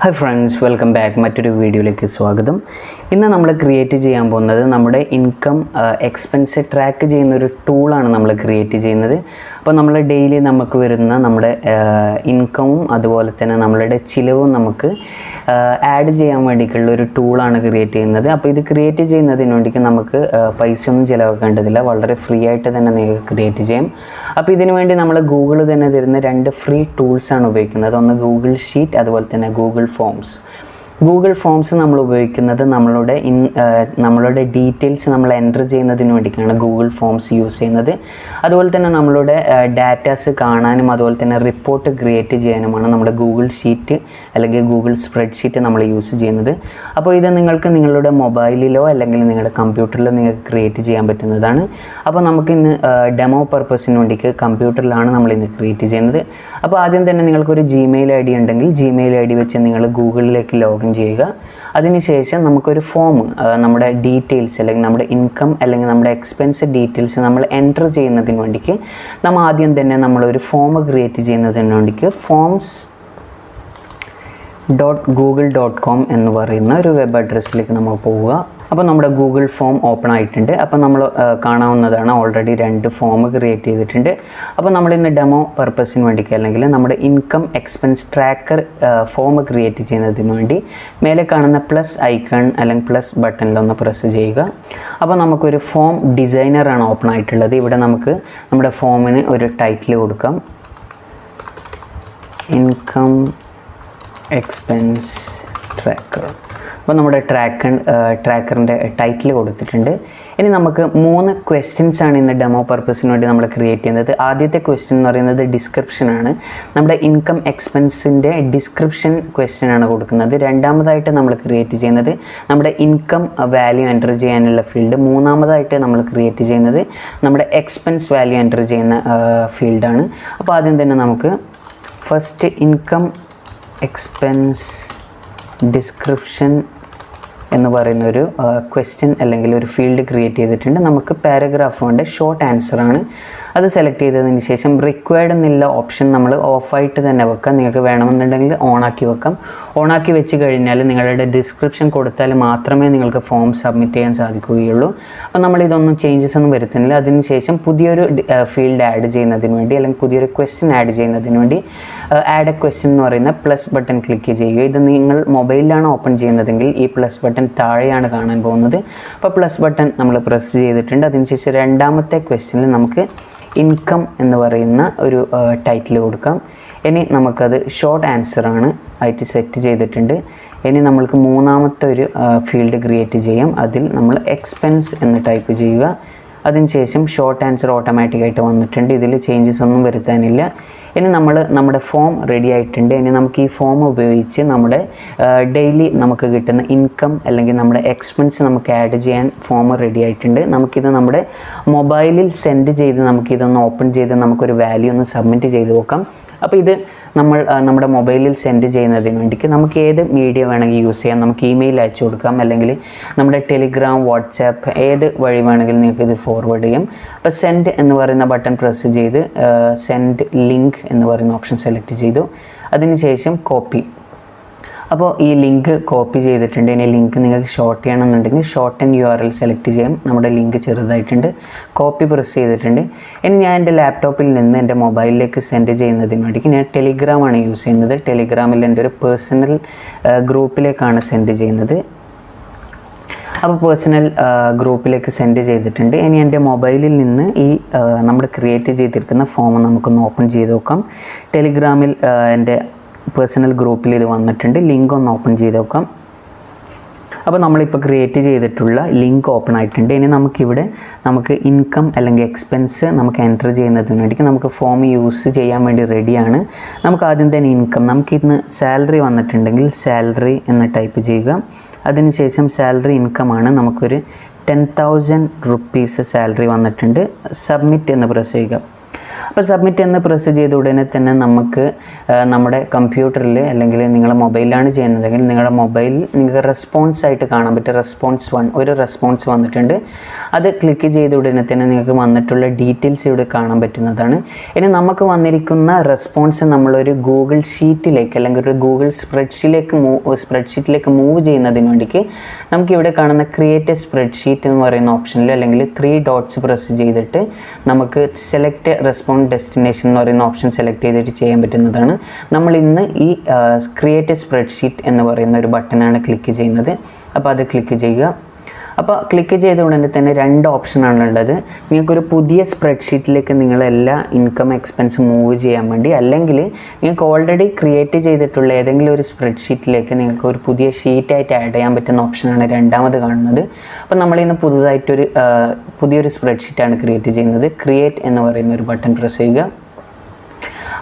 Hi friends, welcome back. മറ്റൊരു വീഡിയോയിലേക്ക് സ്വാഗതം. ഇന്ന് നമ്മൾ ക്രിയേറ്റ് ചെയ്യാൻ പോകുന്നത് നമ്മുടെ ഇൻകം എക്സ്പെൻസ് ട്രാക്ക് ചെയ്യുന്ന ഒരു ടൂളാണ് നമ്മൾ ക്രിയേറ്റ് ചെയ്യുന്നത്. അപ്പോൾ നമ്മൾ ഡെയിലി നമുക്ക് വരുന്ന നമ്മുടെ ഇൻകവും അതുപോലെ തന്നെ നമ്മളുടെ ചിലവും നമുക്ക് ആഡ് ചെയ്യാൻ വേണ്ടിയിട്ടുള്ള ഒരു ടൂളാണ് ക്രിയേറ്റ് ചെയ്യുന്നത്. അപ്പോൾ ഇത് ക്രിയേറ്റ് ചെയ്യുന്നതിന് വേണ്ടിയിട്ട് നമുക്ക് പൈസയൊന്നും ചിലവാക്കേണ്ടതില്ല, വളരെ ഫ്രീ ആയിട്ട് തന്നെ നിങ്ങൾക്ക് ക്രിയേറ്റ് ചെയ്യാം. അപ്പോൾ ഇതിനു വേണ്ടി നമ്മൾ ഗൂഗിൾ തന്നെ തരുന്ന 2 ഫ്രീ ടൂൾസാണ് ഉപയോഗിക്കുന്നത്. ഒന്ന് ഗൂഗിൾ ഷീറ്റ്, അതുപോലെ തന്നെ ഗൂഗിൾ ഫോംസ്. ഗൂഗിൾ ഫോംസ് നമ്മൾ ഉപയോഗിക്കുന്നത് നമ്മളുടെ ഡീറ്റെയിൽസ് നമ്മൾ എൻ്റർ ചെയ്യുന്നതിന് വേണ്ടിയിട്ടാണ് ഗൂഗിൾ ഫോംസ് യൂസ് ചെയ്യുന്നത്. അതുപോലെ തന്നെ നമ്മളുടെ ഡാറ്റാസ് കാണാനും അതുപോലെ തന്നെ റിപ്പോർട്ട് ക്രിയേറ്റ് ചെയ്യാനുമാണ് നമ്മുടെ ഗൂഗിൾ ഷീറ്റ് അല്ലെങ്കിൽ ഗൂഗിൾ സ്പ്രെഡ്ഷീറ്റ് നമ്മൾ യൂസ് ചെയ്യുന്നത്. അപ്പോൾ ഇത് നിങ്ങൾക്ക് നിങ്ങളുടെ മൊബൈലിലോ അല്ലെങ്കിൽ നിങ്ങളുടെ കമ്പ്യൂട്ടറിലോ നിങ്ങൾക്ക് ക്രിയേറ്റ് ചെയ്യാൻ പറ്റുന്നതാണ്. അപ്പോൾ നമുക്കിന്ന് ഡെമോ പർപ്പസിന് വേണ്ടിയിട്ട് കമ്പ്യൂട്ടറിലാണ് നമ്മളിന്ന് ക്രിയേറ്റ് ചെയ്യുന്നത്. അപ്പോൾ ആദ്യം തന്നെ നിങ്ങൾക്കൊരു ജിമെയിൽ ഐ ഡി ഉണ്ടെങ്കിൽ ജിമെയിൽ ഐ ഡി വെച്ച് നിങ്ങൾ ഗൂഗിളിലേക്ക് ലോഗിൻ ചെയ്യുക. അതിനുശേഷം നമുക്കൊരു ഫോം, നമ്മുടെ ഡീറ്റെയിൽസ് അല്ലെങ്കിൽ നമ്മുടെ ഇൻകം അല്ലെങ്കിൽ നമ്മുടെ എക്സ്പെൻസ് ഡീറ്റെയിൽസ് നമ്മൾ എൻ്റർ ചെയ്യുന്നതിന് വേണ്ടിക്ക് നമ്മൾ ആദ്യം തന്നെ നമ്മളൊരു ഫോം ക്രിയേറ്റ് ചെയ്യുന്നതിന് വേണ്ടിക്ക് forms.google.com എന്ന് പറയുന്ന ഒരു വെബ് അഡ്രസ്സിലേക്ക് നമ്മൾ പോവുക. അപ്പോൾ നമ്മുടെ ഗൂഗിൾ ഫോം ഓപ്പൺ ആയിട്ടുണ്ട്. അപ്പോൾ നമ്മൾ കാണാവുന്നതാണ്, ഓൾറെഡി 2 ഫോം ക്രിയേറ്റ് ചെയ്തിട്ടുണ്ട്. അപ്പോൾ നമ്മളിന്ന് ഡെമോ പർപ്പസിന് വേണ്ടിക്ക് അല്ലെങ്കിൽ നമ്മുടെ income expense tracker form create ചെയ്യുന്നതിന് വേണ്ടി മേലെ കാണുന്ന പ്ലസ് ഐക്കൺ അല്ലെങ്കിൽ പ്ലസ് ബട്ടണിലൊന്ന് പ്രസ് ചെയ്യുക. അപ്പോൾ നമുക്കൊരു ഫോം ഡിസൈനറാണ് ഓപ്പൺ ആയിട്ടുള്ളത്. ഇവിടെ നമുക്ക് നമ്മുടെ ഫോമിന് ഒരു ടൈറ്റിൽ കൊടുക്കാം, ഇൻകം എക്സ്പെൻസ് ട്രാക്കർ. അപ്പോൾ നമ്മുടെ ട്രാക്കറിൻ്റെ ടൈറ്റിൽ കൊടുത്തിട്ടുണ്ട്. ഇനി നമുക്ക് 3 ക്വസ്റ്റ്യൻസാണ് ഇന്ന് ഡെമോ പർപ്പസിന് വേണ്ടി നമ്മൾ ക്രിയേറ്റ് ചെയ്യുന്നത്. ആദ്യത്തെ ക്വസ്റ്റ്യൻ എന്ന് പറയുന്നത് ഡിസ്ക്രിപ്ഷനാണ്. നമ്മുടെ ഇൻകം എക്സ്പെൻസിൻ്റെ ഡിസ്ക്രിപ്ഷൻ ക്വസ്റ്റ്യനാണ് കൊടുക്കുന്നത്. രണ്ടാമതായിട്ട് നമ്മൾ ക്രിയേറ്റ് ചെയ്യുന്നത് നമ്മുടെ ഇൻകം വാല്യൂ എൻ്റർ ചെയ്യാനുള്ള ഫീൽഡ്. മൂന്നാമതായിട്ട് നമ്മൾ ക്രിയേറ്റ് ചെയ്യുന്നത് നമ്മുടെ എക്സ്പെൻസ് വാല്യൂ എൻ്റർ ചെയ്യുന്ന ഫീൽഡാണ്. അപ്പോൾ ആദ്യം തന്നെ നമുക്ക് ഫസ്റ്റ് ഇൻകം എക്സ്പെൻസ് ഡിസ്ക്രിപ്ഷൻ എന്ന് പറയുന്നൊരു ക്വസ്റ്റ്യൻ അല്ലെങ്കിൽ ഒരു ഫീൽഡ് ക്രിയേറ്റ് ചെയ്തിട്ടുണ്ട്. നമുക്ക് പാരഗ്രാഫ് കൊണ്ട് ഷോർട്ട് ആൻസറാണ്. അത് സെലക്ട് ചെയ്തതിന് ശേഷം റിക്വയർഡ് എന്നുള്ള ഓപ്ഷൻ നമ്മൾ ഓഫായിട്ട് തന്നെ വെക്കാം. നിങ്ങൾക്ക് വേണമെന്നുണ്ടെങ്കിൽ ഓണാക്കി വെക്കാം. ഓണാക്കി വെച്ച് കഴിഞ്ഞാൽ നിങ്ങളുടെ ഡിസ്ക്രിപ്ഷൻ കൊടുത്താൽ മാത്രമേ നിങ്ങൾക്ക് ഫോം സബ്മിറ്റ് ചെയ്യാൻ സാധിക്കുകയുള്ളൂ. അപ്പോൾ നമ്മളിതൊന്നും ചേഞ്ചസ് ഒന്നും വരുത്തുന്നില്ല. അതിനുശേഷം പുതിയൊരു ഫീൽഡ് ആഡ് ചെയ്യുന്നതിന് വേണ്ടി അല്ലെങ്കിൽ പുതിയൊരു ക്വസ്റ്റ്യൻ ആഡ് ചെയ്യുന്നതിന് വേണ്ടി ആഡ് എ ക്വസ്റ്റ്യൻ എന്ന് പറയുന്ന പ്ലസ് ബട്ടൺ ക്ലിക്ക് ചെയ്യുക. ഇത് നിങ്ങൾ മൊബൈലിലാണ് ഓപ്പൺ ചെയ്യുന്നതെങ്കിൽ ഈ പ്ലസ് ബട്ടൺ താഴെയാണ് കാണാൻ പോകുന്നത്. അപ്പോൾ പ്ലസ് ബട്ടൺ നമ്മൾ പ്രസ് ചെയ്തിട്ടുണ്ട്. അതിനുശേഷം രണ്ടാമത്തെ ക്വസ്റ്റ്യനിൽ നമുക്ക് ഇൻകം എന്ന് പറയുന്ന ഒരു ടൈറ്റിൽ കൊടുക്കാം. ഇനി നമുക്കത് ഷോർട്ട് ആൻസറാണ് ആയിട്ട് സെറ്റ് ചെയ്തിട്ടുണ്ട്. ഇനി നമ്മൾക്ക് മൂന്നാമത്തെ ഒരു ഫീൽഡ് ക്രിയേറ്റ് ചെയ്യാം. അതിൽ നമ്മൾ എക്സ്പെൻസ് എന്ന് ടൈപ്പ് ചെയ്യുക. അതിനുശേഷം ഷോർട്ട് ആൻസർ ഓട്ടോമാറ്റിക്കായിട്ട് വന്നിട്ടുണ്ട്. ഇതിൽ ചേഞ്ചസ് ഒന്നും വരുത്താനില്ല. ഇനി നമ്മുടെ ഫോം റെഡി ആയിട്ടുണ്ട്. ഇനി നമുക്ക് ഈ ഫോം ഉപയോഗിച്ച് നമ്മുടെ ഡെയിലി നമുക്ക് കിട്ടുന്ന ഇൻകം അല്ലെങ്കിൽ നമ്മുടെ എക്സ്പെൻസ് നമുക്ക് ആഡ് ചെയ്യാൻ ഫോം റെഡി ആയിട്ടുണ്ട്. നമുക്കിത് നമ്മുടെ മൊബൈലിൽ സെൻഡ് ചെയ്ത് നമുക്കിതൊന്ന് ഓപ്പൺ ചെയ്ത് നമുക്കൊരു വാല്യൂ ഒന്ന് സബ്മിറ്റ് ചെയ്ത് നോക്കാം. അപ്പോൾ ഇത് നമ്മൾ നമ്മുടെ മൊബൈലിൽ സെൻഡ് ചെയ്യുന്നതിന് വേണ്ടിയിട്ട് നമുക്ക് ഏത് മീഡിയ വേണമെങ്കിൽ യൂസ് ചെയ്യാം. നമുക്ക് ഇമെയിൽ അയച്ചു കൊടുക്കാം, അല്ലെങ്കിൽ നമ്മുടെ ടെലിഗ്രാം, വാട്സാപ്പ് ഏത് വഴി വേണമെങ്കിലും നിങ്ങൾക്ക് ഇത് ഫോർവേഡ് ചെയ്യാം. അപ്പോൾ സെൻഡ് എന്ന് പറയുന്ന ബട്ടൺ പ്രസ് ചെയ്ത് സെൻഡ് ലിങ്ക് എന്ന് പറയുന്ന ഓപ്ഷൻ സെലക്ട് ചെയ്തു. അതിനുശേഷം കോപ്പി. അപ്പോൾ ഈ ലിങ്ക് കോപ്പി ചെയ്തിട്ടുണ്ട്. ഇനി ലിങ്ക് നിങ്ങൾക്ക് ഷോർട്ട് ചെയ്യണമെന്നുണ്ടെങ്കിൽ ഷോർട്ട് ആൻഡ് URL സെലക്ട് ചെയ്യാം. നമ്മുടെ ലിങ്ക് ചെറുതായിട്ടുണ്ട്. കോപ്പി പ്രസ് ചെയ്തിട്ടുണ്ട്. ഇനി ഞാൻ എൻ്റെ ലാപ്ടോപ്പിൽ നിന്ന് എൻ്റെ മൊബൈലിലേക്ക് സെൻഡ് ചെയ്യുന്നതിന് വേണ്ടി ഞാൻ ടെലിഗ്രാമാണ് യൂസ് ചെയ്യുന്നത്. ടെലിഗ്രാമിൽ എൻ്റെ ഒരു പേഴ്സണൽ ഗ്രൂപ്പിലേക്കാണ് സെൻഡ് ചെയ്യുന്നത്. അപ്പോൾ പേഴ്സണൽ ഗ്രൂപ്പിലേക്ക് സെൻഡ് ചെയ്തിട്ടുണ്ട്. ഇനി എൻ്റെ മൊബൈലിൽ നിന്ന് ഈ നമ്മൾ ക്രിയേറ്റ് ചെയ്തിരിക്കുന്ന ഫോം നമുക്കൊന്ന് ഓപ്പൺ ചെയ്ത് നോക്കാം. ടെലിഗ്രാമിൽ എൻ്റെ പേഴ്സണൽ ഗ്രൂപ്പിൽ ഇത് വന്നിട്ടുണ്ട്. ലിങ്ക് ഒന്ന് ഓപ്പൺ ചെയ്ത് നോക്കാം. അപ്പോൾ നമ്മളിപ്പോൾ ക്രിയേറ്റ് ചെയ്തിട്ടുള്ള ലിങ്ക് ഓപ്പൺ ആയിട്ടുണ്ട്. ഇനി നമുക്ക് ഇൻകം അല്ലെങ്കിൽ എക്സ്പെൻസ് നമുക്ക് എൻ്റർ ചെയ്യുന്നതിന് വേണ്ടി നമുക്ക് ഫോം യൂസ് ചെയ്യാൻ വേണ്ടി റെഡിയാണ്. നമുക്ക് ആദ്യം തന്നെ ഇൻകം, നമുക്കിന്ന് സാലറി വന്നിട്ടുണ്ടെങ്കിൽ സാലറി എന്ന് ടൈപ്പ് ചെയ്യുക. അതിനുശേഷം സാലറി ഇൻകമാണ്, നമുക്കൊരു 10,000 റുപ്പീസ് സാലറി വന്നിട്ടുണ്ട്. സബ്മിറ്റ് എന്ന് പ്രസ് ചെയ്യുക. അപ്പോൾ സബ്മിറ്റ് എന്ന് പ്രസ് ചെയ്ത ഉടനെ തന്നെ നമുക്ക് നമ്മുടെ കമ്പ്യൂട്ടറിൽ അല്ലെങ്കിൽ നിങ്ങളുടെ മൊബൈലിലാണ് ചെയ്യുന്നതെങ്കിൽ നിങ്ങളുടെ മൊബൈലിൽ നിങ്ങൾക്ക് റെസ്പോൺസ് ആയിട്ട് കാണാൻ പറ്റും. റെസ്പോൺസ് 1 ഒരു റെസ്പോൺസ് വന്നിട്ടുണ്ട്. അത് ക്ലിക്ക് ചെയ്ത ഉടനെ തന്നെ നിങ്ങൾക്ക് വന്നിട്ടുള്ള ഡീറ്റെയിൽസ് ഇവിടെ കാണാൻ പറ്റുന്നതാണ്. ഇനി നമുക്ക് വന്നിരിക്കുന്ന റെസ്പോൺസ് നമ്മളൊരു ഗൂഗിൾ ഷീറ്റിലേക്ക് അല്ലെങ്കിൽ ഒരു ഗൂഗിൾ സ്പ്രെഡ്ഷീറ്റിലേക്ക് മൂവ് ചെയ്യുന്നതിന് വേണ്ടിക്ക് നമുക്കിവിടെ കാണുന്ന ക്രിയേറ്റ് എ സ്പ്രെഡ്ഷീറ്റ് എന്ന് പറയുന്ന ഓപ്ഷനിൽ അല്ലെങ്കിൽ 3 ഡോട്ട്സ് പ്രസ് ചെയ്തിട്ട് നമുക്ക് സെലക്ട് റെസ്പോണ്ട് ഡെസ്റ്റിനേഷൻ എന്ന് പറയുന്ന ഓപ്ഷൻ സെലക്ട് ചെയ്തിട്ട് ചെയ്യാൻ പറ്റുന്നതാണ്. നമ്മൾ ഇന്ന് ഈ ക്രിയേറ്റ് എ സ്പ്രെഡ്ഷീറ്റ് എന്ന് പറയുന്ന ഒരു ബട്ടനാണ് ക്ലിക്ക് ചെയ്യുന്നത്. അപ്പോൾ അത് ക്ലിക്ക് ചെയ്യുക. അപ്പോൾ ക്ലിക്ക് ചെയ്ത ഉടനെ തന്നെ 2 ഓപ്ഷനാണുള്ളത്. നിങ്ങൾക്കൊരു പുതിയ സ്പ്രെഡ്ഷീറ്റിലേക്ക് നിങ്ങളെല്ലാ ഇൻകം എക്സ്പെൻസ് മൂവ് ചെയ്യാൻ വേണ്ടി, അല്ലെങ്കിൽ നിങ്ങൾക്ക് ഓൾറെഡി ക്രിയേറ്റ് ചെയ്തിട്ടുള്ള ഏതെങ്കിലും ഒരു സ്പ്രെഡ്ഷീറ്റിലേക്ക് നിങ്ങൾക്ക് ഒരു പുതിയ ഷീറ്റായിട്ട് ആഡ് ചെയ്യാൻ പറ്റുന്ന ഓപ്ഷനാണ് രണ്ടാമത് കാണുന്നത്. അപ്പോൾ നമ്മളിന്ന് പുതിയൊരു സ്പ്രെഡ്ഷീറ്റാണ് ക്രിയേറ്റ് ചെയ്യുന്നത്. ക്രിയേറ്റ് എന്ന് പറയുന്ന ഒരു ബട്ടൺ പ്രസ് ചെയ്യുക.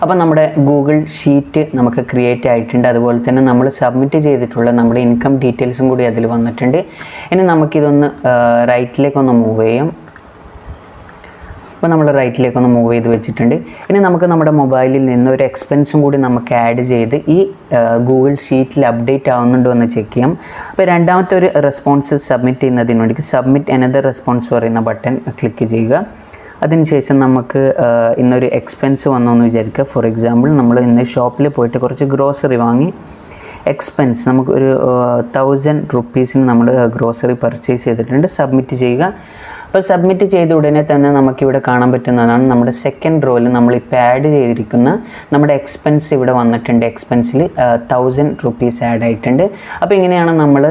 അപ്പോൾ നമ്മുടെ ഗൂഗിൾ ഷീറ്റ് നമുക്ക് ക്രിയേറ്റ് ആയിട്ടുണ്ട്. അതുപോലെ തന്നെ നമ്മൾ സബ്മിറ്റ് ചെയ്തിട്ടുള്ള നമ്മുടെ ഇൻകം ഡീറ്റെയിൽസും കൂടി അതിൽ വന്നിട്ടുണ്ട്. ഇനി നമുക്കിതൊന്ന് റൈറ്റിലേക്കൊന്ന് മൂവ് ചെയ്യാം. അപ്പോൾ നമ്മൾ റൈറ്റിലേക്കൊന്ന് മൂവ് ചെയ്ത് വെച്ചിട്ടുണ്ട്. ഇനി നമുക്ക് നമ്മുടെ മൊബൈലിൽ നിന്ന് ഒരു എക്സ്പെൻസും കൂടി നമുക്ക് ആഡ് ചെയ്ത് ഈ ഗൂഗിൾ ഷീറ്റിൽ അപ്ഡേറ്റ് ആവുന്നുണ്ടോ എന്ന് ചെക്ക് ചെയ്യാം. അപ്പോൾ രണ്ടാമത്തെ ഒരു റെസ്പോൺസ് സബ്മിറ്റ് ചെയ്യുന്നതിന് വേണ്ടി സബ്മിറ്റ് അനദർ റെസ്പോൺസ് പറയുന്ന ബട്ടൺ ക്ലിക്ക് ചെയ്യുക. അതിനുശേഷം നമുക്ക് ഇന്നൊരു എക്സ്പെൻസ് വന്നു എന്ന് വിചാരിക്കുക. ഫോർ എക്സാമ്പിൾ നമ്മൾ ഇന്ന് ഷോപ്പിൽ പോയിട്ട് കുറച്ച് ഗ്രോസറി വാങ്ങി. എക്സ്പെൻസ് നമുക്ക് ഒരു 1000 റുപ്പീസിന് നമ്മൾ ഗ്രോസറി പർച്ചേസ് ചെയ്തിട്ടുണ്ട്. സബ്മിറ്റ് ചെയ്യുക. അപ്പോൾ സബ്മിറ്റ് ചെയ്ത ഉടനെ തന്നെ നമുക്കിവിടെ കാണാൻ പറ്റുന്നതാണ് നമ്മുടെ സെക്കൻഡ് റോയിൽ നമ്മളിപ്പോൾ ആഡ് ചെയ്തിരിക്കുന്ന നമ്മുടെ എക്സ്പെൻസ് ഇവിടെ വന്നിട്ടുണ്ട്. എക്സ്പെൻസിൽ 1000 റുപ്പീസ് ആഡ് ആയിട്ടുണ്ട്. അപ്പോൾ ഇങ്ങനെയാണ് നമ്മൾ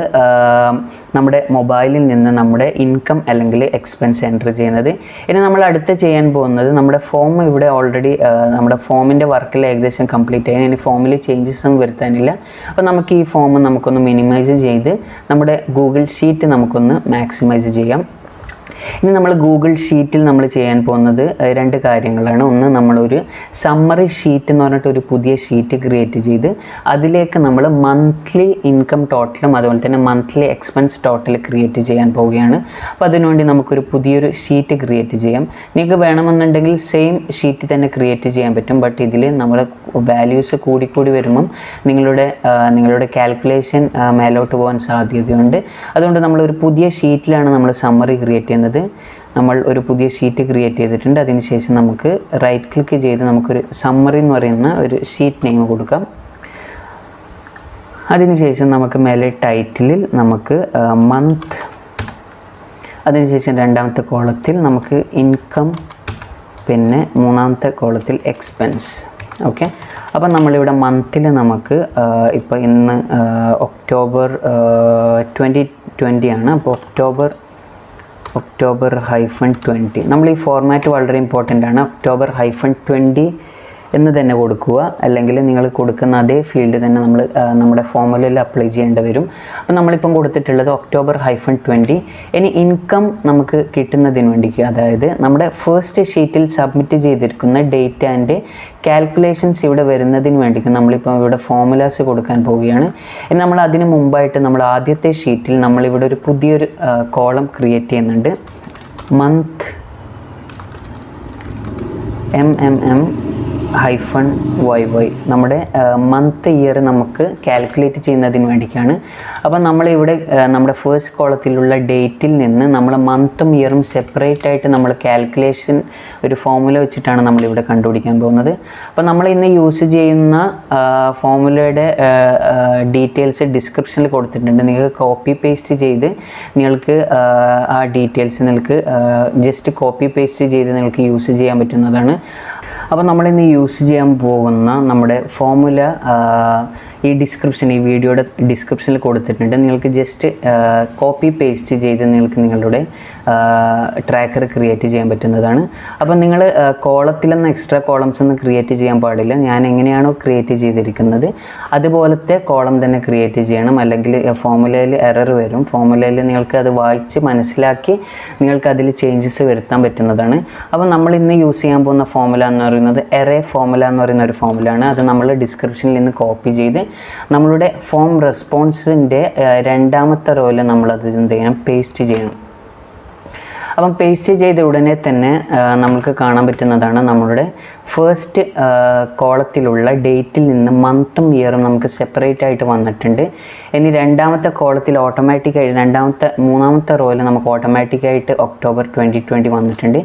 നമ്മുടെ മൊബൈലിൽ നിന്ന് നമ്മുടെ ഇൻകം അല്ലെങ്കിൽ എക്സ്പെൻസ് എൻ്റർ ചെയ്യുന്നത്. ഇനി നമ്മൾ അടുത്ത് ചെയ്യാൻ പോകുന്നത് നമ്മുടെ ഫോം ഇവിടെ ഓൾറെഡി നമ്മുടെ ഫോമിൻ്റെ വർക്കിൽ ഏകദേശം കംപ്ലീറ്റ് ആയി. ഇനി ഫോമിൽ ചേഞ്ചസ് ഒന്നും വരുത്താനില്ല. അപ്പോൾ നമുക്ക് ഈ ഫോം നമുക്കൊന്ന് മിനിമൈസ് ചെയ്ത് നമ്മുടെ ഗൂഗിൾ ഷീറ്റ് നമുക്കൊന്ന് മാക്സിമൈസ് ചെയ്യാം. ഇനി നമ്മൾ ഗൂഗിൾ ഷീറ്റിൽ നമ്മൾ ചെയ്യാൻ പോകുന്നത് 2 കാര്യങ്ങളാണ്. ഒന്ന്, നമ്മളൊരു സമ്മറി ഷീറ്റ് എന്ന് പറഞ്ഞിട്ട് ഒരു പുതിയ ഷീറ്റ് ക്രിയേറ്റ് ചെയ്ത് അതിലേക്ക് നമ്മൾ മന്ത്ലി ഇൻകം ടോട്ടലും അതുപോലെ തന്നെ മന്ത്ലി എക്സ്പെൻസ് ടോട്ടൽ ക്രിയേറ്റ് ചെയ്യാൻ പോവുകയാണ്. അപ്പോൾ അതിനുവേണ്ടി നമുക്കൊരു പുതിയൊരു ഷീറ്റ് ക്രിയേറ്റ് ചെയ്യാം. നിങ്ങൾക്ക് വേണമെന്നുണ്ടെങ്കിൽ സെയിം ഷീറ്റ് തന്നെ ക്രിയേറ്റ് ചെയ്യാൻ പറ്റും. ബട്ട് ഇതിൽ നമ്മൾ വാല്യൂസ് കൂടിക്കൂടി വരുമ്പം നിങ്ങളുടെ കാൽക്കുലേഷൻ മേലോട്ട് പോകാൻ സാധ്യതയുണ്ട്. അതുകൊണ്ട് നമ്മളൊരു പുതിയ ഷീറ്റിലാണ് നമ്മൾ സമ്മറി ക്രിയേറ്റ് ചെയ്യുന്നത്. നമ്മൾ ഒരു പുതിയ ഷീറ്റ് ക്രിയേറ്റ് ചെയ്തിട്ടുണ്ട്. അതിനുശേഷം നമുക്ക് റൈറ്റ് ക്ലിക്ക് ചെയ്ത് നമുക്കൊരു സമ്മറി എന്ന് പറയുന്ന ഒരു ഷീറ്റ് നെയിം കൊടുക്കാം. അതിനുശേഷം നമുക്ക് മേലെ ടൈറ്റിലിൽ നമുക്ക് മന്ത്, അതിനുശേഷം രണ്ടാമത്തെ കോളത്തിൽ നമുക്ക് ഇൻകം, പിന്നെ മൂന്നാമത്തെ കോളത്തിൽ എക്സ്പെൻസ്. ഓക്കെ, അപ്പം നമ്മളിവിടെ മന്തിൽ നമുക്ക് ഇപ്പോൾ ഇന്ന് ഒക്ടോബർ 2020 ആണ്. അപ്പോൾ ഒക്ടോബർ -20. നമ്മൾ ഈ ഫോർമാറ്റ് വളരെ ഇമ്പോർട്ടൻ്റ് ആണ്. October-20 എന്ന് തന്നെ കൊടുക്കുക. അല്ലെങ്കിൽ നിങ്ങൾ കൊടുക്കുന്ന അതേ ഫീൽഡ് തന്നെ നമ്മുടെ ഫോമുലയിൽ അപ്ലൈ ചെയ്യേണ്ടി വരും. അപ്പോൾ നമ്മളിപ്പം കൊടുത്തിട്ടുള്ളത് October-20. ഇനി ഇൻകം നമുക്ക് കിട്ടുന്നതിന് വേണ്ടിക്ക്, അതായത് നമ്മുടെ ഫസ്റ്റ് ഷീറ്റിൽ സബ്മിറ്റ് ചെയ്തിരിക്കുന്ന ഡേറ്റ് ആൻഡ് കാൽക്കുലേഷൻസ് ഇവിടെ വരുന്നതിന് വേണ്ടിക്ക് നമ്മളിപ്പോൾ ഇവിടെ ഫോമുലാസ് കൊടുക്കാൻ പോവുകയാണ്. ഇനി നമ്മൾ അതിന് മുമ്പായിട്ട് നമ്മൾ ആദ്യത്തെ ഷീറ്റിൽ നമ്മളിവിടെ ഒരു പുതിയൊരു കോളം ക്രിയേറ്റ് ചെയ്യുന്നുണ്ട്. മന്ത് -YY നമ്മുടെ മന്ത് ഇയർ നമുക്ക് കാൽക്കുലേറ്റ് ചെയ്യുന്നതിന് വേണ്ടിയിട്ടാണ്. അപ്പോൾ നമ്മളിവിടെ നമ്മുടെ ഫസ്റ്റ് കോളത്തിലുള്ള ഡേറ്റിൽ നിന്ന് നമ്മൾ മന്തും ഇയറും സെപ്പറേറ്റ് ആയിട്ട് നമ്മൾ കാൽക്കുലേഷൻ ഒരു ഫോമുല വെച്ചിട്ടാണ് നമ്മളിവിടെ കണ്ടുപിടിക്കാൻ പോകുന്നത്. അപ്പോൾ നമ്മൾ ഇന്ന് യൂസ് ചെയ്യുന്ന ഫോമുലയുടെ ഡീറ്റെയിൽസ് ഡിസ്ക്രിപ്ഷനിൽ കൊടുത്തിട്ടുണ്ട്. നിങ്ങൾക്ക് കോപ്പി പേസ്റ്റ് ചെയ്ത് നിങ്ങൾക്ക് ആ ഡീറ്റെയിൽസ് നിങ്ങൾക്ക് ജസ്റ്റ് കോപ്പി പേസ്റ്റ് ചെയ്ത് നിങ്ങൾക്ക് യൂസ് ചെയ്യാൻ പറ്റുന്നതാണ്. അപ്പോൾ നമ്മളിന്ന് യൂസ് ചെയ്യാൻ പോകുന്ന നമ്മുടെ ഫോമുല ഈ വീഡിയോയുടെ ഡിസ്ക്രിപ്ഷനിൽ കൊടുത്തിട്ടുണ്ട്. നിങ്ങൾക്ക് ജസ്റ്റ് കോപ്പി പേസ്റ്റ് ചെയ്ത് നിങ്ങൾക്ക് നിങ്ങളുടെ ട്രാക്കർ ക്രിയേറ്റ് ചെയ്യാൻ പറ്റുന്നതാണ്. അപ്പോൾ നിങ്ങൾ കോളത്തിലൊന്നും എക്സ്ട്രാ കോളംസ് ഒന്നും ക്രിയേറ്റ് ചെയ്യാൻ പാടില്ല. ഞാൻ എങ്ങനെയാണോ ക്രിയേറ്റ് ചെയ്തിരിക്കുന്നത് അതുപോലത്തെ കോളം തന്നെ ക്രിയേറ്റ് ചെയ്യണം. അല്ലെങ്കിൽ ഫോമുലയിൽ എറർ വരും. ഫോമുലയിൽ നിങ്ങൾക്ക് അത് വായിച്ച് മനസ്സിലാക്കി നിങ്ങൾക്ക് അതിൽ ചേഞ്ചസ് വരുത്താൻ പറ്റുന്നതാണ്. അപ്പോൾ നമ്മൾ ഇന്ന് യൂസ് ചെയ്യാൻ പോകുന്ന ഫോമുല എന്ന് പറയുന്നത് എറേ ഫോമുല എന്ന് പറയുന്ന ഒരു ഫോമുലയാണ്. അത് നമ്മൾ ഡിസ്ക്രിപ്ഷനിൽ നിന്ന് കോപ്പി ചെയ്ത് നമ്മളുടെ ഫോം റെസ്പോൺസിൻ്റെ രണ്ടാമത്തെ റോയിൽ നമ്മളത് എന്ത് ചെയ്യണം, പേസ്റ്റ് ചെയ്യണം. അപ്പം പേസ്റ്റ് ചെയ്ത ഉടനെ തന്നെ നമുക്ക് കാണാൻ പറ്റുന്നതാണ് നമ്മളുടെ ഫസ്റ്റ് കോളത്തിലുള്ള ഡേറ്റിൽ നിന്ന് മന്തും ഇയറും നമുക്ക് സെപ്പറേറ്റ് ആയിട്ട് വന്നിട്ടുണ്ട്. ഇനി രണ്ടാമത്തെ കോളത്തിൽ ഓട്ടോമാറ്റിക്കായി മൂന്നാമത്തെ റോയിൽ നമുക്ക് ഓട്ടോമാറ്റിക്കായിട്ട് ഒക്ടോബർ 2020 വന്നിട്ടുണ്ട്.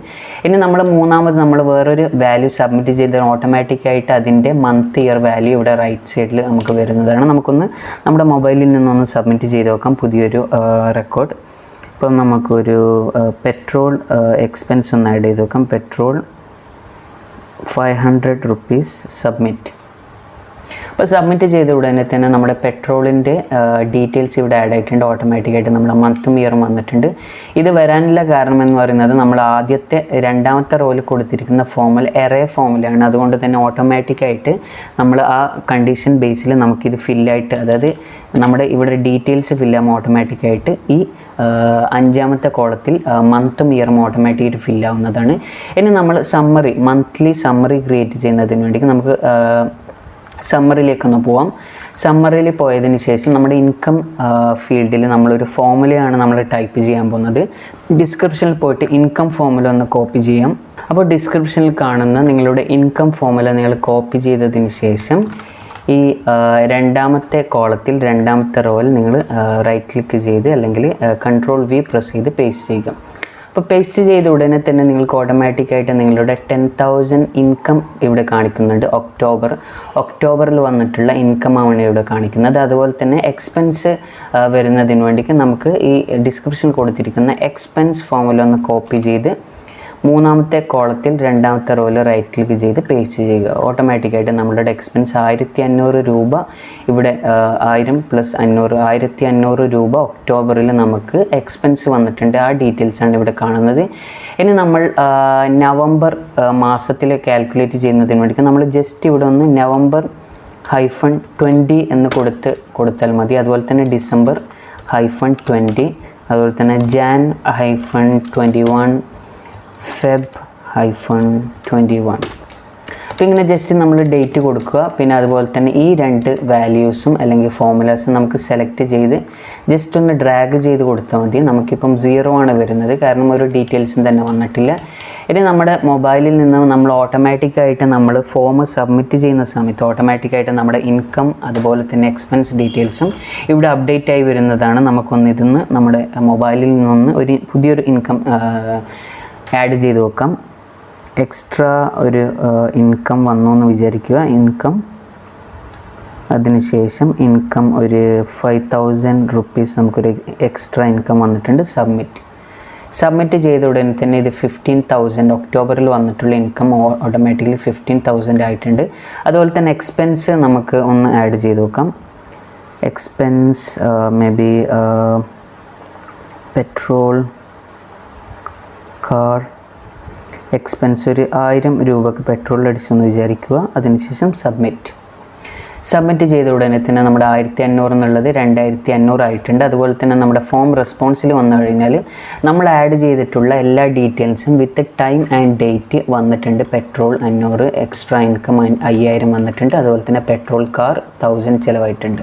ഇനി നമ്മൾ വേറൊരു വാല്യൂ സബ്മിറ്റ് ചെയ്ത് ഓട്ടോമാറ്റിക്കായിട്ട് അതിൻ്റെ മന്ത് ഇയർ വാല്യൂ ഇവിടെ റൈറ്റ് സൈഡിൽ നമുക്ക് വരുന്നതാണ്. നമുക്കൊന്ന് നമ്മുടെ മൊബൈലിൽ നിന്നൊന്ന് സബ്മിറ്റ് ചെയ്ത് നോക്കാം പുതിയൊരു റെക്കോർഡ്. ഇപ്പം നമുക്കൊരു പെട്രോൾ എക്സ്പെൻസ് ഒന്ന് ആഡ് ചെയ്ത് നോക്കാം. Petrol 500 rupees submit. അപ്പോൾ സബ്മിറ്റ് ചെയ്ത ഉടനെ തന്നെ നമ്മുടെ പെട്രോളിൻ്റെ ഡീറ്റെയിൽസ് ഇവിടെ ആഡ് ആയിട്ടുണ്ട്. ഓട്ടോമാറ്റിക്കായിട്ട് നമ്മുടെ മന്തും ഇയറും വന്നിട്ടുണ്ട്. ഇത് വരാനുള്ള കാരണം എന്ന് പറയുന്നത് നമ്മൾ രണ്ടാമത്തെ റോയിൽ കൊടുത്തിരിക്കുന്ന ഫോമുല എറേ ഫോമുലയാണ്. അതുകൊണ്ട് തന്നെ ഓട്ടോമാറ്റിക്കായിട്ട് നമ്മൾ ആ കണ്ടീഷൻ ബേസിൽ നമുക്കിത് ഫില്ലായിട്ട്, അതായത് നമ്മുടെ ഇവിടെ ഡീറ്റെയിൽസ് ഫില്ലാകുമ്പോൾ ഓട്ടോമാറ്റിക്കായിട്ട് ഈ അഞ്ചാമത്തെ കോളത്തിൽ മന്തും ഇയറും ഓട്ടോമാറ്റിക്കായിട്ട് ഫില്ലാവുന്നതാണ്. ഇനി നമ്മൾ മന്ത്ലി സമ്മറി ക്രിയേറ്റ് ചെയ്യുന്നതിന് വേണ്ടി നമുക്ക് സമ്മറിയിലേക്കൊന്ന് പോവാം. സമ്മറിയിൽ പോയതിന് ശേഷം നമ്മുടെ ഇൻകം ഫീൽഡിൽ നമ്മളൊരു ഫോമുലയാണ് നമ്മൾ ടൈപ്പ് ചെയ്യാൻ പോകുന്നത്. ഡിസ്ക്രിപ്ഷനിൽ പോയിട്ട് ഇൻകം ഫോമുല ഒന്ന് കോപ്പി ചെയ്യാം. അപ്പോൾ ഡിസ്ക്രിപ്ഷനിൽ കാണുന്ന നിങ്ങളുടെ ഇൻകം ഫോമുല നിങ്ങൾ കോപ്പി ചെയ്തതിന് ശേഷം ഈ രണ്ടാമത്തെ കോളത്തിൽ രണ്ടാമത്തെ റോയിൽ നിങ്ങൾ റൈറ്റ് ക്ലിക്ക് ചെയ്ത് അല്ലെങ്കിൽ Ctrl+V പ്രസ് ചെയ്ത് പേസ്റ്റ് ചെയ്യുക. അപ്പോൾ പേസ്റ്റ് ചെയ്ത ഉടനെ തന്നെ നിങ്ങൾക്ക് ഓട്ടോമാറ്റിക്കായിട്ട് നിങ്ങളുടെ 10,000 ഇൻകം ഇവിടെ കാണിക്കുന്നുണ്ട്. ഒക്ടോബറിൽ വന്നിട്ടുള്ള ഇൻകം ആണ് ഇവിടെ കാണിക്കുന്നത്. അതുപോലെ തന്നെ എക്സ്പെൻസ് വരുന്നതിന് വേണ്ടിക്ക് നമുക്ക് ഈ ഡിസ്ക്രിപ്ഷനിൽ കൊടുത്തിരിക്കുന്ന എക്സ്പെൻസ് ഫോമുല ഒന്ന് കോപ്പി ചെയ്ത് മൂന്നാമത്തെ കോളത്തിൽ രണ്ടാമത്തെ റോയിൽ റൈറ്റ് ക്ലിക്ക് ചെയ്ത് പേസ്റ്റ് ചെയ്യുക. ഓട്ടോമാറ്റിക്കായിട്ട് നമ്മളുടെ എക്സ്പെൻസ് 1500 രൂപ ഇവിടെ 1000 + 500 1500 രൂപ ഒക്ടോബറിൽ നമുക്ക് എക്സ്പെൻസ് വന്നിട്ടുണ്ട്. ആ ഡീറ്റെയിൽസാണ് ഇവിടെ കാണുന്നത്. ഇനി നമ്മൾ നവംബർ മാസത്തിൽ കാൽക്കുലേറ്റ് ചെയ്യുന്നതിന് വേണ്ടി നമ്മൾ ജസ്റ്റ് ഇവിടെ ഒന്ന് November -20 എന്ന് കൊടുത്താൽ മതി. അതുപോലെ തന്നെ December -20, അതുപോലെ തന്നെ Jan -21, Feb -21. അപ്പോൾ ഇങ്ങനെ ജസ്റ്റ് നമ്മൾ ഡേറ്റ് കൊടുക്കുക. പിന്നെ അതുപോലെ തന്നെ ഈ രണ്ട് വാല്യൂസും അല്ലെങ്കിൽ ഫോമുലാസും നമുക്ക് സെലക്ട് ചെയ്ത് ജസ്റ്റ് ഒന്ന് ഡ്രാഗ് ചെയ്ത് കൊടുത്താൽ മതി. നമുക്കിപ്പം 0 ആണ് വരുന്നത്, കാരണം ഒരു ഡീറ്റെയിൽസും തന്നെ വന്നിട്ടില്ല. ഇനി നമ്മുടെ മൊബൈലിൽ നിന്ന് നമ്മൾ ഓട്ടോമാറ്റിക്കായിട്ട് നമ്മൾ ഫോം സബ്മിറ്റ് ചെയ്യുന്ന സമയത്ത് ഓട്ടോമാറ്റിക്കായിട്ട് നമ്മുടെ ഇൻകം അതുപോലെ തന്നെ എക്സ്പെൻസ് ഡീറ്റെയിൽസും ഇവിടെ അപ്ഡേറ്റ് ആയി വരുന്നതാണ്. നമുക്കൊന്ന് ഇതിന്ന് നമ്മുടെ മൊബൈലിൽ നിന്ന് ഒരു പുതിയൊരു ഇൻകം ആഡ് ചെയ്ത് വെക്കാം. എക്സ്ട്രാ ഒരു ഇൻകം വന്നു എന്ന് വിചാരിക്കുക. അതിനുശേഷം ഇൻകം ഒരു 5,000 rupees നമുക്കൊരു എക്സ്ട്രാ ഇൻകം വന്നിട്ടുണ്ട്. സബ്മിറ്റ് ചെയ്ത ഉടനെ തന്നെ ഇത് 15,000 ഒക്ടോബറിൽ വന്നിട്ടുള്ള ഇൻകം ഓട്ടോമാറ്റിക്കലി 15,000 ആയിട്ടുണ്ട്. അതുപോലെ തന്നെ എക്സ്പെൻസ് നമുക്ക് ഒന്ന് ആഡ് ചെയ്ത് നോക്കാം. Expense may be petrol car expense ഒരു 1000 രൂപക്ക് പെട്രോൾ അടിച്ചെന്ന് വിചാരിക്കുക. അതിനുശേഷം സബ്മിറ്റ് ചെയ്ത ഉടനെ തന്നെ നമ്മുടെ 1500 എന്നുള്ളത് 2500 ആയിട്ടുണ്ട്. അതുപോലെ തന്നെ നമ്മുടെ ഫോം റെസ്പോൺസിൽ വന്നു കഴിഞ്ഞാൽ നമ്മൾ ആഡ് ചെയ്തിട്ടുള്ള എല്ലാ ഡീറ്റെയിൽസും വിത്ത് ടൈം ആൻഡ് ഡേറ്റ് വന്നിട്ടുണ്ട്. പെട്രോൾ 500, എക്സ്ട്രാ ഇൻകം 5000 വന്നിട്ടുണ്ട്. അതുപോലെ തന്നെ പെട്രോൾ കാർ 1000 ചിലവായിട്ടുണ്ട്.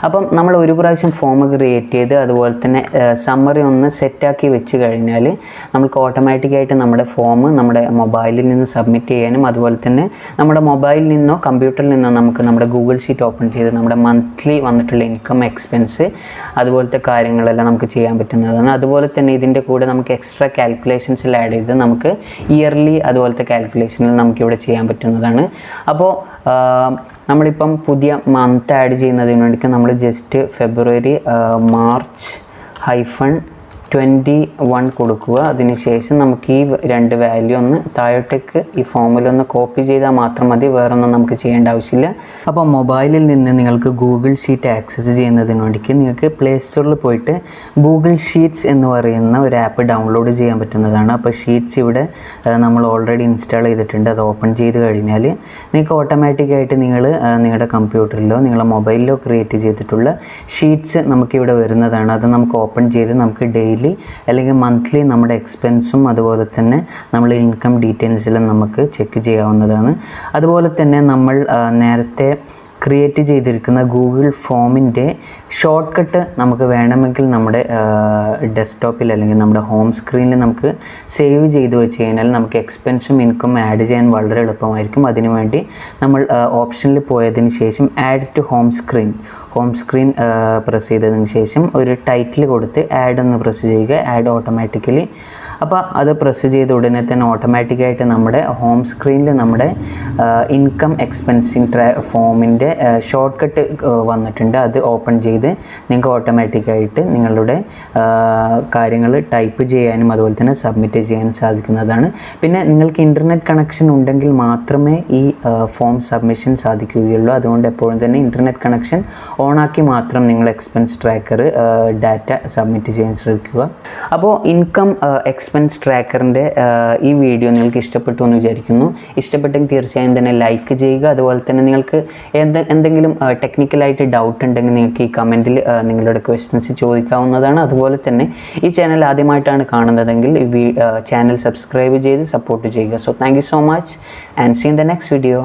അപ്പം നമ്മൾ ഒരു പ്രാവശ്യം ഫോം ക്രിയേറ്റ് ചെയ്ത് അതുപോലെ തന്നെ സമ്മറി ഒന്ന് സെറ്റാക്കി വെച്ച് കഴിഞ്ഞാൽ നമുക്ക് ഓട്ടോമാറ്റിക്കായിട്ട് നമ്മുടെ ഫോം നമ്മുടെ മൊബൈലിൽ നിന്ന് സബ്മിറ്റ് ചെയ്യാനും അതുപോലെ തന്നെ നമ്മുടെ മൊബൈലിൽ നിന്നോ കമ്പ്യൂട്ടറിൽ നിന്നോ നമുക്ക് നമ്മുടെ ഗൂഗിൾ ഷീറ്റ് ഓപ്പൺ ചെയ്ത് നമ്മുടെ മന്ത്ലി വന്നിട്ടുള്ള ഇൻകം എക്സ്പെൻസ് അതുപോലത്തെ കാര്യങ്ങളെല്ലാം നമുക്ക് ചെയ്യാൻ പറ്റുന്നതാണ്. അതുപോലെ തന്നെ ഇതിൻ്റെ കൂടെ നമുക്ക് എക്സ്ട്രാ കാൽക്കുലേഷൻസിൽ ആഡ് ചെയ്ത് നമുക്ക് ഇയർലി അതുപോലത്തെ കാൽക്കുലേഷനിൽ നമുക്കിവിടെ ചെയ്യാൻ പറ്റുന്നതാണ്. അപ്പോൾ നമ്മളിപ്പം പുതിയ മന്ത് ആഡ് ചെയ്യുന്നതിന് വേണ്ടി നമ്മൾ ജസ്റ്റ് ഫെബ്രുവരി മാർച്ച് -21 കൊടുക്കുക. അതിനുശേഷം നമുക്ക് ഈ രണ്ട് വാല്യൂ ഒന്ന് താഴോട്ടേക്ക് ഈ ഫോമിലൊന്ന് കോപ്പി ചെയ്താൽ മാത്രം മതി, വേറൊന്നും നമുക്ക് ചെയ്യേണ്ട ആവശ്യമില്ല. അപ്പോൾ മൊബൈലിൽ നിന്ന് നിങ്ങൾക്ക് ഗൂഗിൾ ഷീറ്റ് ആക്സസ് ചെയ്യുന്നതിന് വേണ്ടിക്ക് നിങ്ങൾക്ക് പ്ലേ സ്റ്റോറിൽ പോയിട്ട് ഗൂഗിൾ ഷീറ്റ്സ് എന്ന് പറയുന്ന ഒരു ആപ്പ് ഡൗൺലോഡ് ചെയ്യാൻ പറ്റുന്നതാണ്. അപ്പോൾ ഷീറ്റ്സ് ഇവിടെ നമ്മൾ ഓൾറെഡി ഇൻസ്റ്റാൾ ചെയ്തിട്ടുണ്ട്. അത് ഓപ്പൺ ചെയ്ത് കഴിഞ്ഞാൽ നിങ്ങൾക്ക് ഓട്ടോമാറ്റിക്കായിട്ട് നിങ്ങളുടെ കമ്പ്യൂട്ടറിലോ നിങ്ങളുടെ മൊബൈലിലോ ക്രിയേറ്റ് ചെയ്തിട്ടുള്ള ഷീറ്റ്സ് നമുക്കിവിടെ വരുന്നതാണ്. അത് നമുക്ക് ഓപ്പൺ ചെയ്ത് നമുക്ക് ഡെയിലി അല്ലെങ്കിൽ മന്ത്ലി നമ്മുടെ എക്സ്പെൻസും അതുപോലെ തന്നെ നമ്മൾ ഇൻകം ഡീറ്റെയിൽസിലും നമുക്ക് ചെക്ക് ചെയ്യാവുന്നതാണ്. അതുപോലെ തന്നെ നമ്മൾ നേരത്തെ ക്രിയേറ്റ് ചെയ്തിരിക്കുന്ന ഗൂഗിൾ ഫോമിൻ്റെ ഷോർട്ട് കട്ട് നമുക്ക് വേണമെങ്കിൽ നമ്മുടെ ഡെസ്ക്ടോപ്പിൽ അല്ലെങ്കിൽ നമ്മുടെ ഹോം സ്ക്രീനിൽ നമുക്ക് സേവ് ചെയ്ത് വെച്ച് കഴിഞ്ഞാൽ നമുക്ക് എക്സ്പെൻസും ഇൻകം ആഡ് ചെയ്യാൻ വളരെ എളുപ്പമായിരിക്കും. അതിനുവേണ്ടി നമ്മൾ ഓപ്ഷനിൽ പോയതിന് ശേഷം add to home screen press ചെയ്തതിന് ശേഷം ഒരു ടൈറ്റിൽ കൊടുത്ത് ആഡ് എന്ന് പ്രസ് ചെയ്യുക. ആഡ് ഓട്ടോമാറ്റിക്കലി, അപ്പോൾ അത് പ്രസ് ചെയ്ത ഉടനെ തന്നെ ഓട്ടോമാറ്റിക്കായിട്ട് നമ്മുടെ ഹോം സ്ക്രീനിൽ നമ്മുടെ ഇൻകം എക്സ്പെൻസിങ് ഫോമിൻ്റെ ഷോർട്ട് കട്ട് വന്നിട്ടുണ്ട്. അത് ഓപ്പൺ ചെയ്ത് നിങ്ങൾക്ക് ഓട്ടോമാറ്റിക്കായിട്ട് നിങ്ങളുടെ കാര്യങ്ങൾ ടൈപ്പ് ചെയ്യാനും അതുപോലെ തന്നെ സബ്മിറ്റ് ചെയ്യാനും സാധിക്കുന്നതാണ്. പിന്നെ നിങ്ങൾക്ക് ഇൻ്റർനെറ്റ് കണക്ഷൻ ഉണ്ടെങ്കിൽ മാത്രമേ ഈ ഫോം സബ്മിഷൻ സാധിക്കുകയുള്ളൂ. അതുകൊണ്ട് എപ്പോഴും തന്നെ ഇൻ്റർനെറ്റ് കണക്ഷൻ ഓണാക്കി മാത്രം നിങ്ങൾ എക്സ്പെൻസ് ട്രാക്കർ ഡാറ്റ സബ്മിറ്റ് ചെയ്യാൻ ശ്രമിക്കുക. അപ്പോൾ ഇൻകം എക്സ്പെൻസ് ട്രാക്കറിൻ്റെ ഈ വീഡിയോ നിങ്ങൾക്ക് ഇഷ്ടപ്പെട്ടു എന്ന് വിചാരിക്കുന്നു. ഇഷ്ടപ്പെട്ടെങ്കിൽ തീർച്ചയായും തന്നെ ലൈക്ക് ചെയ്യുക. അതുപോലെ തന്നെ നിങ്ങൾക്ക് എന്തെങ്കിലും ടെക്നിക്കലായിട്ട് ഡൗട്ട് ഉണ്ടെങ്കിൽ നിങ്ങൾക്ക് ഈ കമൻറ്റിൽ നിങ്ങളുടെ ക്വസ്റ്റ്യൻസ് ചോദിക്കാവുന്നതാണ്. അതുപോലെ തന്നെ ഈ ചാനൽ ആദ്യമായിട്ടാണ് കാണുന്നതെങ്കിൽ ചാനൽ സബ്സ്ക്രൈബ് ചെയ്ത് സപ്പോർട്ട് ചെയ്യുക. So thank you so much and see in the next video.